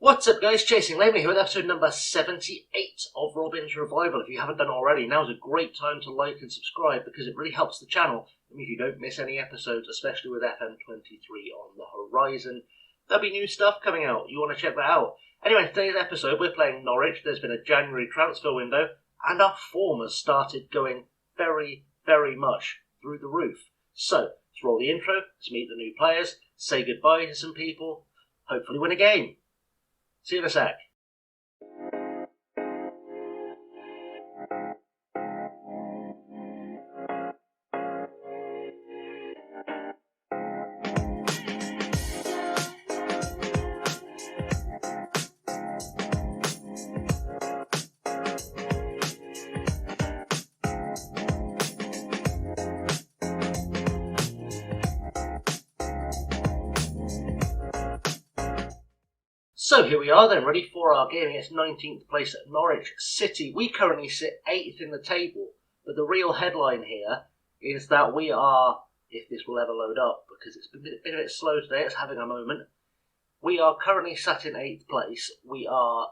What's up guys, Chasing Lamely here with episode number 78 of Robin's Revival. If you haven't done it already, now's a great time to like and subscribe because it really helps the channel. It means you don't miss any episodes, especially with FM23 on the horizon. There'll be new stuff coming out, you want to check that out. Anyway, today's episode we're playing Norwich. There's been a January transfer window and our form has started going very, very much through the roof. So, let's roll the intro, let's meet the new players, say goodbye to some people, hopefully win a game. See you in a sec. So here we are then, ready for our game against 19th place at Norwich City. We currently sit 8th in the table, but the real headline here is that we are, if this will ever load up, because it's been a bit slow today, it's having a moment. We are currently sat in 8th place. We are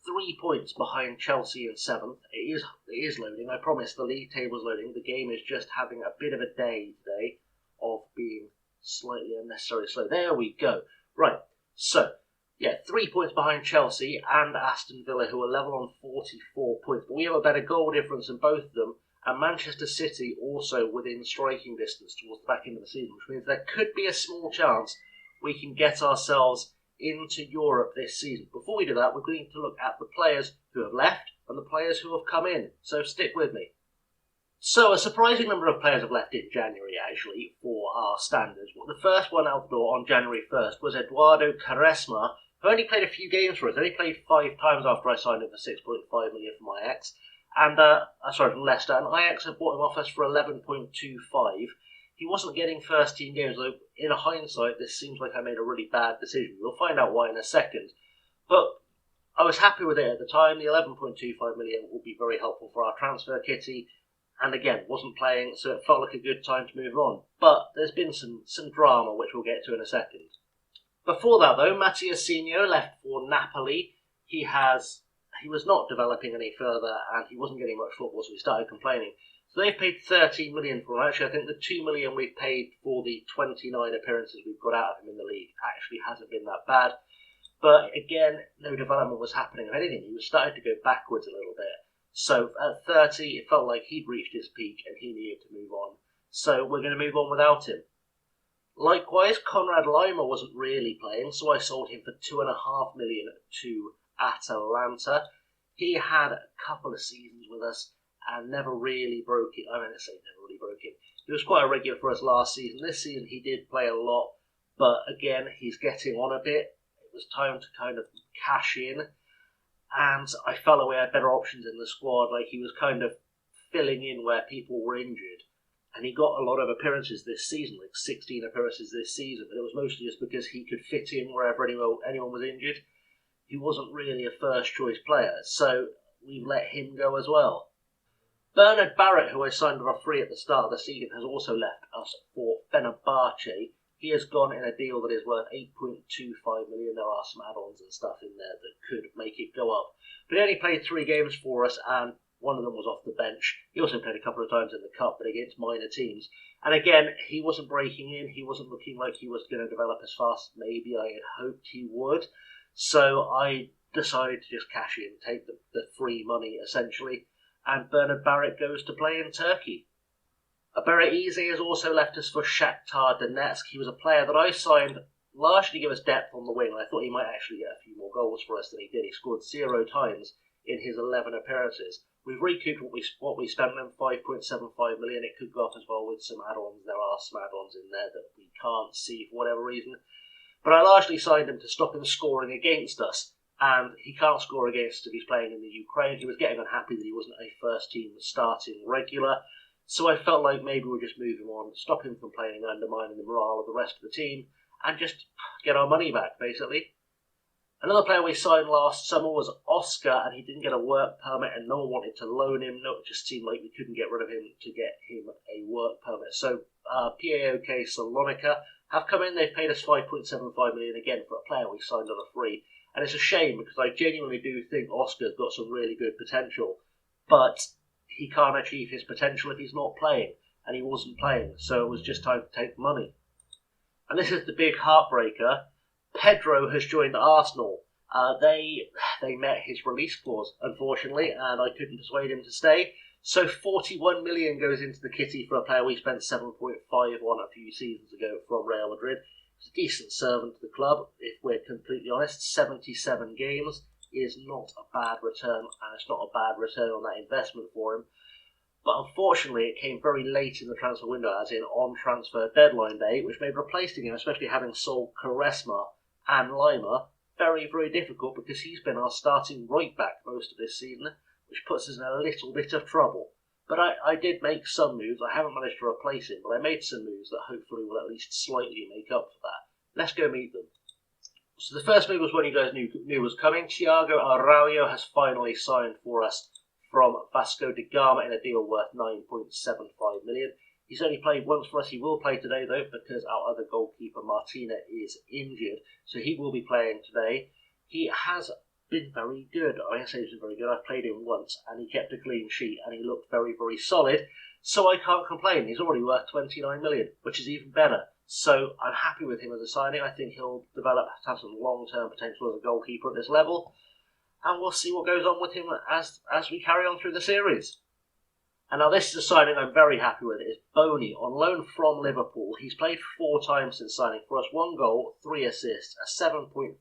3 points behind Chelsea in 7th. It is loading, I promise the league table's loading. The game is just having a bit of a day today of being slightly unnecessarily slow. There we go. Right, so... yeah, 3 points behind Chelsea and Aston Villa, who are level on 44 points. But we have a better goal difference than both of them. And Manchester City also within striking distance towards the back end of the season, which means there could be a small chance we can get ourselves into Europe this season. Before we do that, we're going to look at the players who have left and the players who have come in. So stick with me. So a surprising number of players have left in January, actually, for our standards. Well, the first one out the door on January 1st was Eduardo Quaresma, who only played a few games for us. Only played 5 times after I signed him for 6.5 million from Ajax. And, from Leicester. And Ajax have bought him off us for 11.25. He wasn't getting first team games, though in hindsight, this seems like I made a really bad decision. We'll find out why in a second. But I was happy with it at the time. The 11.25 million will be very helpful for our transfer kitty. And again, wasn't playing, so it felt like a good time to move on. But there's been some drama, which we'll get to in a second. Before that, though, Matthias Senior left for Napoli. He was not developing any further, and he wasn't getting much football, so he started complaining. So they've paid 13 million for him. Actually, I think the 2 million we've paid for the 29 appearances we've got out of him in the league actually hasn't been that bad. But again, no development was happening. If anything, he was starting to go backwards a little bit. So at 30, it felt like he'd reached his peak and he needed to move on. So we're going to move on without him. Likewise, Conrad Lima wasn't really playing, so I sold him for 2.5 million to Atalanta. He had a couple of seasons with us and never really broke it. I mean, I say never really broke it. He was quite a regular for us last season. This season he did play a lot, but again, he's getting on a bit. It was time to kind of cash in, and I felt like we had better options in the squad. Like, he was kind of filling in where people were injured. And he got a lot of appearances this season, like 16 appearances this season, but it was mostly just because he could fit in wherever anyone was injured. He wasn't really a first-choice player, so we've let him go as well. Bernard Barrett, who I signed for free at the start of the season, has also left us for Fenerbahce. He has gone in a deal that is worth 8.25 million. There are some add-ons and stuff in there that could make it go up. But he only played 3 games for us, and one of them was off the bench. He also played a couple of times in the cup, but against minor teams. And again, he wasn't breaking in. He wasn't looking like he was going to develop as fast as maybe I had hoped he would. So I decided to just cash in, take the free money, essentially. And Bernard Barrett goes to play in Turkey. Beretise has also left us for Shakhtar Donetsk. He was a player that I signed largely to give us depth on the wing. I thought he might actually get a few more goals for us than he did. He scored 0 times in his 11 appearances. We've recouped what we spent on 5.75 million. It could go up as well with some add-ons. There are some add-ons in there that we can't see for whatever reason. But I largely signed him to stop him scoring against us. And he can't score against us if he's playing in the Ukraine. He was getting unhappy that he wasn't a first-team starting regular. So I felt like maybe we'll just move him on, stop him from playing and undermining the morale of the rest of the team, and just get our money back, basically. Another player we signed last summer was Oscar, and he didn't get a work permit, and no one wanted to loan him. No, it just seemed like we couldn't get rid of him to get him a work permit. So PAOK Salonika have come in. They've paid us 5.75 million again for a player we signed on a free, And it's a shame because I genuinely do think Oscar's got some really good potential, but he can't achieve his potential if he's not playing, and he wasn't playing, so it was just time to take money. And this is the big heartbreaker. Pedro has joined Arsenal. They met his release clause, unfortunately, and I couldn't persuade him to stay. So 41 million goes into the kitty for a player we spent 7.5 on a few seasons ago from Real Madrid. He's a decent servant to the club, if we're completely honest. 77 games is not a bad return, and it's not a bad return on that investment for him. But unfortunately, it came very late in the transfer window, as in on transfer deadline day, which made replacing him, especially having sold Quaresma and Lima, very, very difficult because he's been our starting right back most of this season, which puts us in a little bit of trouble. But I did make some moves. I haven't managed to replace him, but I made some moves that hopefully will at least slightly make up for that. Let's go meet them. So the first move was one you guys knew was coming. Thiago Araujo has finally signed for us from Vasco da Gama in a deal worth 9.75 million. He's only played once for us. He will play today, though, because our other goalkeeper, Martina, is injured. So he will be playing today. He has been very good. I say he's been very good. I've played him once, and he kept a clean sheet, and he looked very, very solid. So I can't complain. He's already worth 29 million, which is even better. So I'm happy with him as a signing. I think he'll develop, have some long-term potential as a goalkeeper at this level. And we'll see what goes on with him as we carry on through the series. And now this is a signing I'm very happy with. It's Boney, on loan from Liverpool. He's played 4 times since signing for us. 1 goal, 3 assists, a 7.55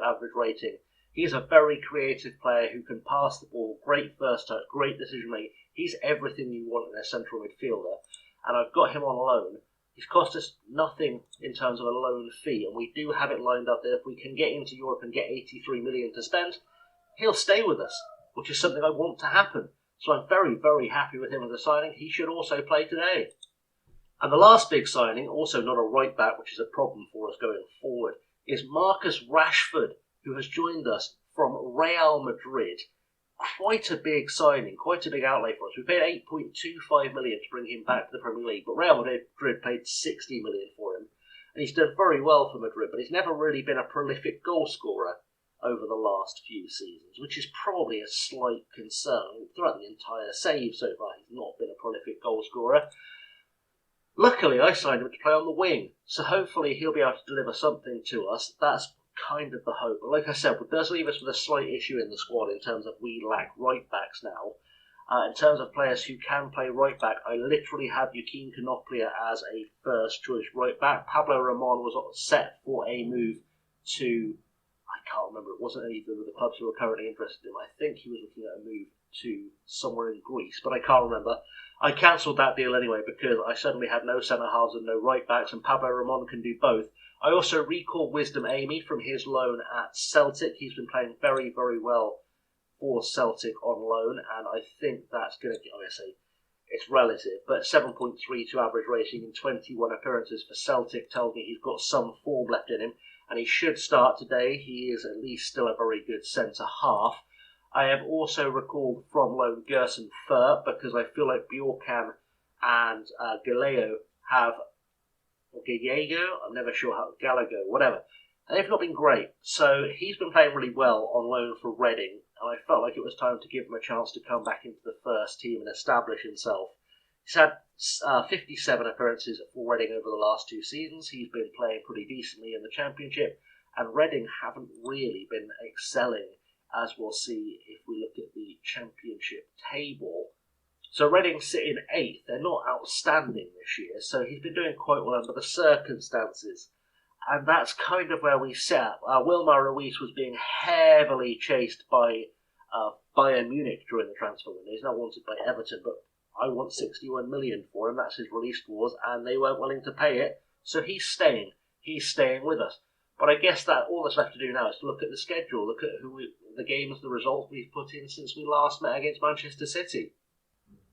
average rating. He's a very creative player who can pass the ball, great first touch, great decision making. He's everything you want in a central midfielder. And I've got him on loan. He's cost us nothing in terms of a loan fee, and we do have it lined up that if we can get into Europe and get 83 million to spend, he'll stay with us, which is something I want to happen. So I'm very, very happy with him as a signing. He should also play today. And the last big signing, also not a right back, which is a problem for us going forward, is Marcus Rashford, who has joined us from Real Madrid. Quite a big signing, quite a big outlay for us. We paid 8.25 million to bring him back to the Premier League, but Real Madrid paid 60 million for him. And he's done very well for Madrid, but he's never really been a prolific goal scorer over the last few seasons, which is probably a slight concern. Throughout the entire save so far, he's not been a prolific goal scorer. Luckily, I signed him to play on the wing, so hopefully he'll be able to deliver something to us. That's kind of the hope. But like I said, it does leave us with a slight issue in the squad in terms of we lack right backs now. In terms of players who can play right back, I literally have Joaquin Canoplia as a first choice right back. Pablo Ramon was set for a move to, I can't remember, it wasn't either of the clubs who were currently interested in him. I think he was looking at a move to somewhere in Greece, but I can't remember. I cancelled that deal anyway because I suddenly had no centre halves and no right backs, and Pablo Ramon can do both. I also recall Wisdom Amy from his loan at Celtic. He's been playing very, very well for Celtic on loan, and I think that's going to, obviously, it's relative, but 7.32 average rating in 21 appearances for Celtic tells me he's got some form left in him, and he should start today. He is at least still a very good centre-half. I have also recalled from loan Gerson Fur, because I feel like Bjorkan and Galeo have, or Gallego, I'm never sure how, Gallego, whatever. And they've not been great. So he's been playing really well on loan for Reading, and I felt like it was time to give him a chance to come back into the first team and establish himself. He's had 57 appearances for Reading over the last 2 seasons. He's been playing pretty decently in the Championship, and Reading haven't really been excelling, as we'll see if we look at the Championship table. So Reading sit in 8th. They're not outstanding this year, so he's been doing quite well under the circumstances. And that's kind of where we sat. Wilmar Ruiz was being heavily chased by Bayern Munich during the transfer window. He's now wanted by Everton, but I want 61 million for him. That's his release clause, and they weren't willing to pay it. So he's staying. He's staying with us. But I guess that all that's left to do now is to look at the schedule, look at the games, the results we've put in since we last met against Manchester City.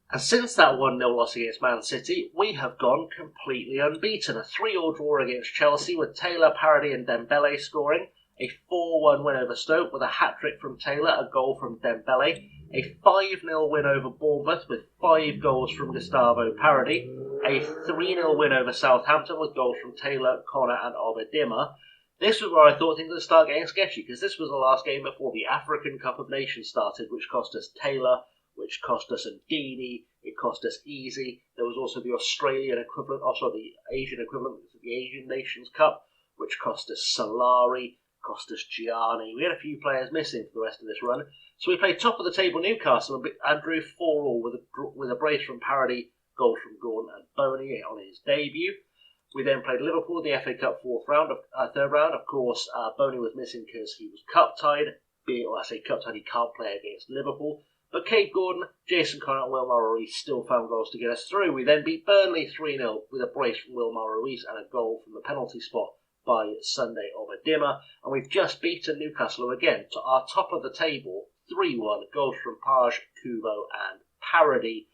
And since that 1-0 loss against Man City, we have gone completely unbeaten. A 3-3 draw against Chelsea with Taylor, Parody and Dembele scoring. A 4-1 win over Stoke with a hat-trick from Taylor, a goal from Dembele. A 5-0 win over Bournemouth with 5 goals from Gustavo Parody. A 3-0 win over Southampton with goals from Taylor, Connor and Obadima. This was where I thought things would start getting sketchy, because this was the last game before the African Cup of Nations started, which cost us Taylor, which cost us Ndini, it cost us Easy. There was also the Australian equivalent, the Asian equivalent of the Asian Nations Cup, which cost us Solari, cost us Gianni. We had a few players missing for the rest of this run. So we played top of the table Newcastle and drew 4-4 with a brace from Parody, goals from Gordon and Boney on his debut. We then played Liverpool in the FA Cup third round. Of course, Boney was missing because he was cup tied. I say cup tied, he can't play against Liverpool. But Cade Gordon, Jason Conrad and Wilmar Ruiz still found goals to get us through. We then beat Burnley 3-0 with a brace from Wilmar Ruiz and a goal from the penalty spot by Sunday Obadima. And we've just beaten Newcastle again to our top of the table 3-1, goals from Page, Kubo and Parody.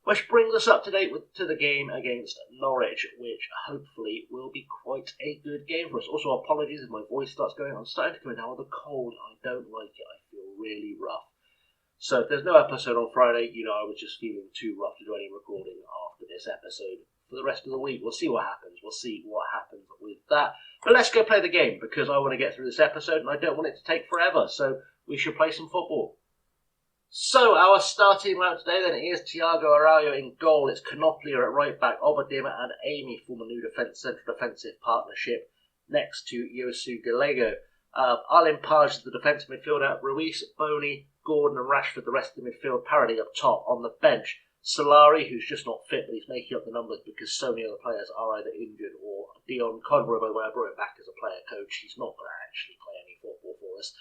Which brings us up to date to the game against Norwich, which hopefully will be quite a good game for us. Also, apologies if my voice starts going. I'm starting to go down with a cold. I don't like it. I feel really rough. So if there's no episode on Friday, I was just feeling too rough to do any recording after this episode. For the rest of the week, we'll see what happens. We'll see what happens with that. But let's go play the game, because I want to get through this episode and I don't want it to take forever. So we should play some football. So our starting lineup today then is Thiago Araujo in goal. It's Canoplia at right back. Obadima and Amy form a new central defensive partnership next to Yosu Gallego. Arlen Page is the defensive midfielder. Ruiz, Boney, Gordon and Rashford the rest of the midfield. Parody up top. On the bench, Solari, who's just not fit, but he's making up the numbers because so many other players are either injured, or Dion Conroy, by the way, I brought him back as a player coach. He's not going to actually play any football for us.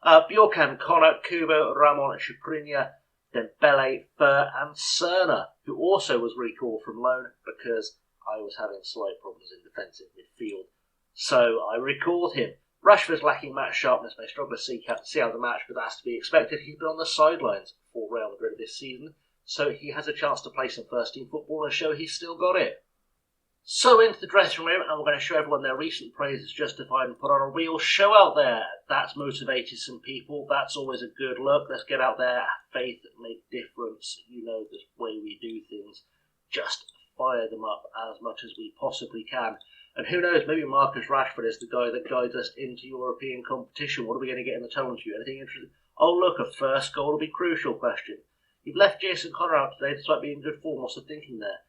Bjorkan, Connor, Kubo, Ramon, Shukrinya, Dembele, Fur and Cerna, who also was recalled from loan because I was having slight problems in defensive midfield. So I recalled him. Rashford's lacking match sharpness, may struggle to see out the match, but that's to be expected. He's been on the sidelines for Real Madrid this season, so he has a chance to play some first-team football and show he's still got it. So into the dressing room, and we're going to show everyone their recent praise is justified and put on a real show out there. That's motivated some people. That's always a good look. Let's get out there. Faith make difference. The way we do things. Just fire them up as much as we possibly can. And who knows, maybe Marcus Rashford is the guy that guides us into European competition. What are we going to get in the talent review? Anything interesting? Oh look, a first goal will be crucial question. You've left Jason Conrad out today despite being in good form. What's the thinking there?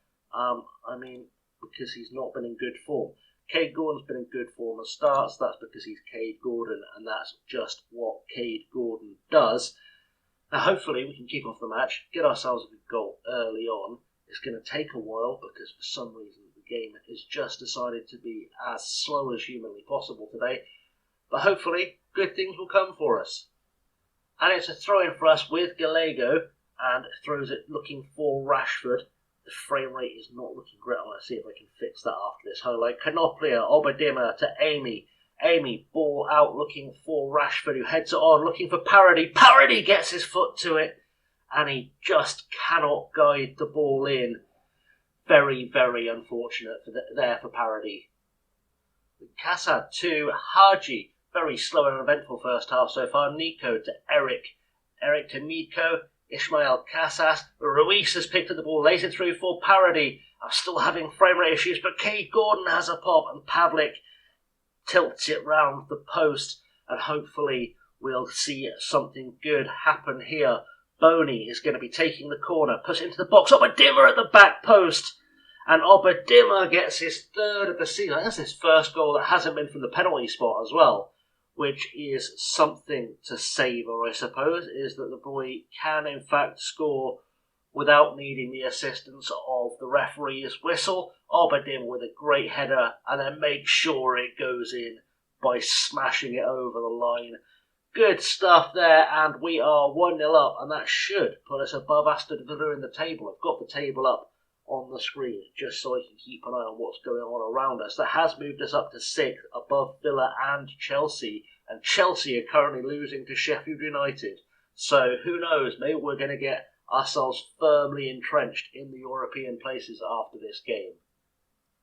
Because he's not been in good form. Cade Gordon's been in good form and starts. That's because he's Cade Gordon, and that's just what Cade Gordon does. Now, hopefully, we can kick off the match, get ourselves a good goal early on. It's going to take a while because for some reason the game has just decided to be as slow as humanly possible today. But hopefully, good things will come for us. And it's a throw-in for us with Gallego, and throws it looking for Rashford. The frame rate is not looking great. I'm going to see if I can fix that after this highlight. Canoplia, Obadima to Amy. Amy, ball out looking for Rashford, who heads it on, looking for Parody. Parody gets his foot to it, and he just cannot guide the ball in. Very, very unfortunate for Parody. Kassad to Haji. Very slow and eventful first half so far. Nico to Eric. Eric to Nico. Ismail Casas. Ruiz has picked up the ball, lays it through for Parody. I'm still having frame rate issues, but Cade Gordon has a pop, and Pavlik tilts it round the post, and hopefully we'll see something good happen here. Boney is going to be taking the corner, puts it into the box. Obadima at the back post, and Obadima gets his third of the season. That's his first goal that hasn't been from the penalty spot as well, which is something to savour, I suppose, is that the boy can in fact score without needing the assistance of the referee's whistle. Obadima with a great header, and then make sure it goes in by smashing it over the line. Good stuff there, and we are 1-0 up, and that should put us above Aston Villa in the table. I've got the table up on the screen just so I can keep an eye on what's going on around us. That has moved us up to 6th, above Villa and Chelsea are currently losing to Sheffield United. So who knows, maybe we're going to get ourselves firmly entrenched in the European places after this game.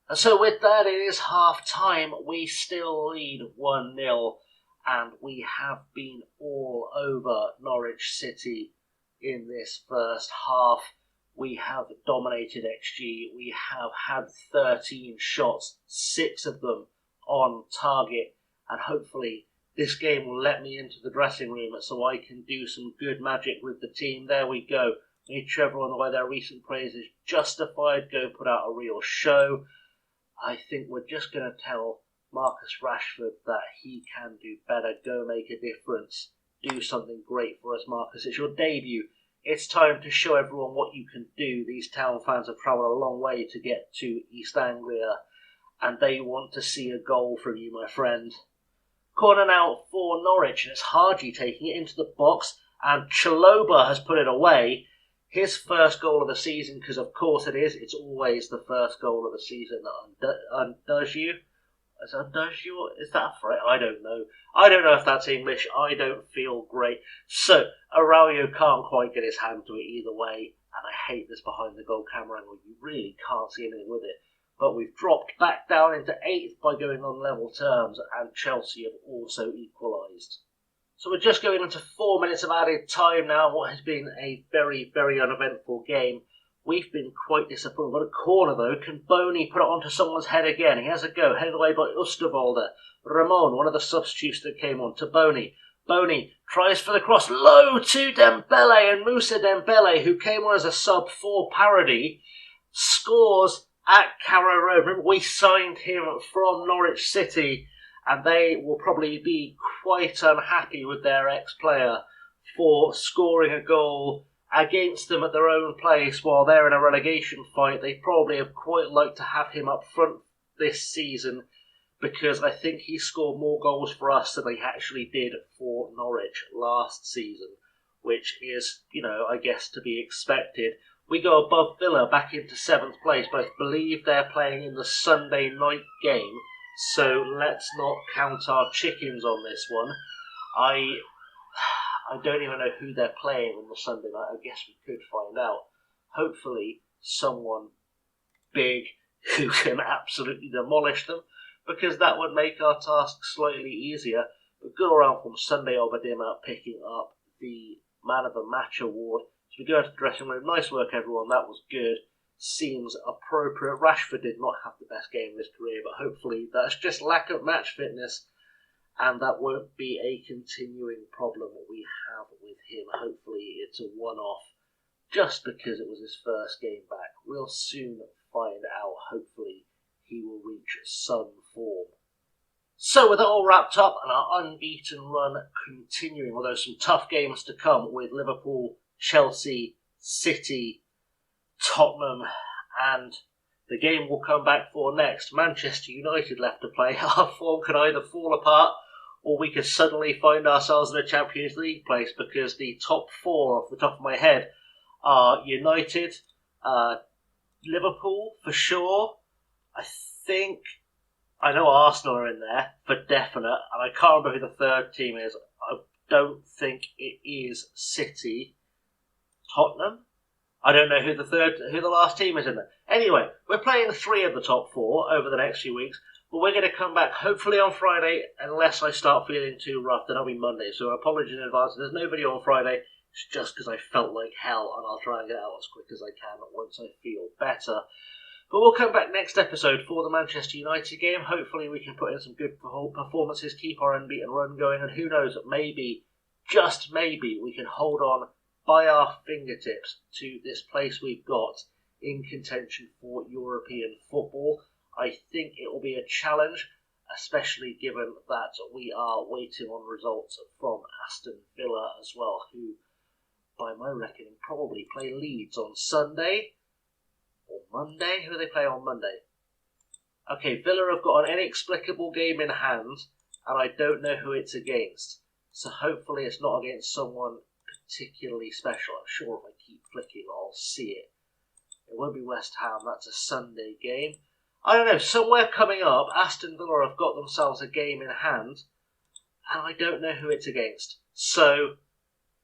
And so with that, it is half time. We still lead 1-0, and we have been all over Norwich City in this first half. We have dominated XG. We have had 13 shots, 6 of them on target, and hopefully this game will let me into the dressing room so I can do some good magic with the team. There we go. Made sure everyone why their recent praise is justified. Go put out a real show. I think we're just going to tell Marcus Rashford that he can do better. Go make a difference. Do something great for us, Marcus. It's your debut. It's time to show everyone what you can do. These Town fans have travelled a long way to get to East Anglia, and they want to see a goal from you, my friend. Corner now for Norwich, and it's Haji taking it into the box, and Chaloba has put it away. His first goal of the season, because of course it is. It's always the first goal of the season that undoes you. Is that a phrase? I don't know. I don't know if that's English. I don't feel great. So, Aurelio can't quite get his hand to it either way, and I hate this behind the goal camera angle. You really can't see anything with it. But we've dropped back down into 8th by going on level terms, and Chelsea have also equalised. So we're just going into 4 minutes of added time now, what has been a very, very uneventful game. We've been quite disappointed. We've got a corner though. Can Boney put it onto someone's head again? He has a go. Headed away by Oosterwolde. Ramon, one of the substitutes that came on, to Boney. Boney tries for the cross. Low to Dembele, and Moussa Dembele, who came on as a sub for parody, scores at Carrow Road. Remember, we signed him from Norwich City, and they will probably be quite unhappy with their ex-player for scoring a goal against them at their own place while they're in a relegation fight. They probably have quite liked to have him up front this season, because I think he scored more goals for us than he actually did for Norwich last season, which is, I guess to be expected. We go above Villa back into 7th place, but I believe they're playing in the Sunday night game, so let's not count our chickens on this one. I don't even know who they're playing on the Sunday night. I guess we could find out. Hopefully someone big who can absolutely demolish them, because that would make our task slightly easier. But good around from Sunday Obadima picking up the Man of the Match award. So we go into the dressing room. Nice work, everyone. That was good. Seems appropriate. Rashford did not have the best game of his career, but hopefully that's just lack of match fitness, and that won't be a continuing problem we have with him. Hopefully it's a one-off, just because it was his first game back. We'll soon find out. Hopefully he will reach some form. So with it all wrapped up and our unbeaten run continuing, although some tough games to come with Liverpool, Chelsea, City, Tottenham, and the game we'll come back for next, Manchester United left to play. Our form could either fall apart, or we could suddenly find ourselves in a Champions League place, because the top 4 off the top of my head are United, Liverpool for sure. I know Arsenal are in there for definite, and I can't remember who the third team is. I don't think it is City. Tottenham? I don't know who the last team is in there. Anyway, we're playing 3 of the top 4 over the next few weeks, but we're going to come back hopefully on Friday, unless I start feeling too rough. Then it'll be Monday, so apologies in advance. There's no video on Friday. It's just because I felt like hell, and I'll try and get out as quick as I can once I feel better. But we'll come back next episode for the Manchester United game. Hopefully we can put in some good performances, keep our unbeaten run going, and who knows, maybe, just maybe, we can hold on by our fingertips to this place we've got in contention for European football. I think it will be a challenge, especially given that we are waiting on results from Aston Villa as well, who, by my reckoning, probably play Leeds on Sunday. Or Monday? Who do they play on Monday? Okay, Villa have got an inexplicable game in hand, and I don't know who it's against. So hopefully it's not against someone particularly special. I'm sure if I keep flicking, I'll see it. It won't be West Ham. That's a Sunday game. I don't know. Somewhere coming up, Aston Villa have got themselves a game in hand, and I don't know who it's against. So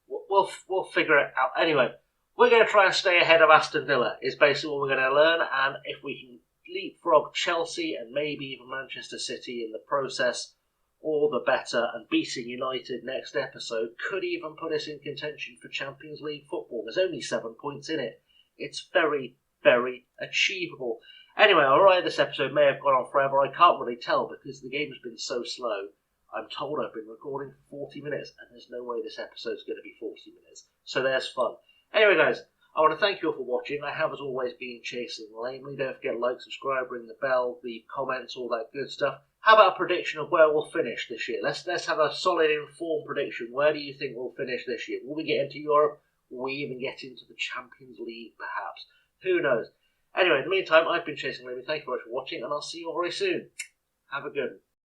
we'll figure it out. Anyway, we're going to try and stay ahead of Aston Villa, is basically what we're going to learn. And if we can leapfrog Chelsea and maybe even Manchester City in the process, all the better. And beating United next episode could even put us in contention for Champions League football. There's only 7 points in it. It's very, very achievable. Anyway, alright, this episode may have gone on forever. I can't really tell because the game has been so slow. I'm told I've been recording for 40 minutes, and there's no way this episode's going to be 40 minutes. So there's fun. Anyway, guys, I want to thank you all for watching. I have, as always, been chasing lamely. Don't forget to like, subscribe, ring the bell, leave comments, all that good stuff. How about a prediction of where we'll finish this year? Let's have a solid, informed prediction. Where do you think we'll finish this year? Will we get into Europe? Will we even get into the Champions League, perhaps? Who knows? Anyway, in the meantime, I've been chasing lamely. Thank you very much for watching, and I'll see you all very soon. Have a good one.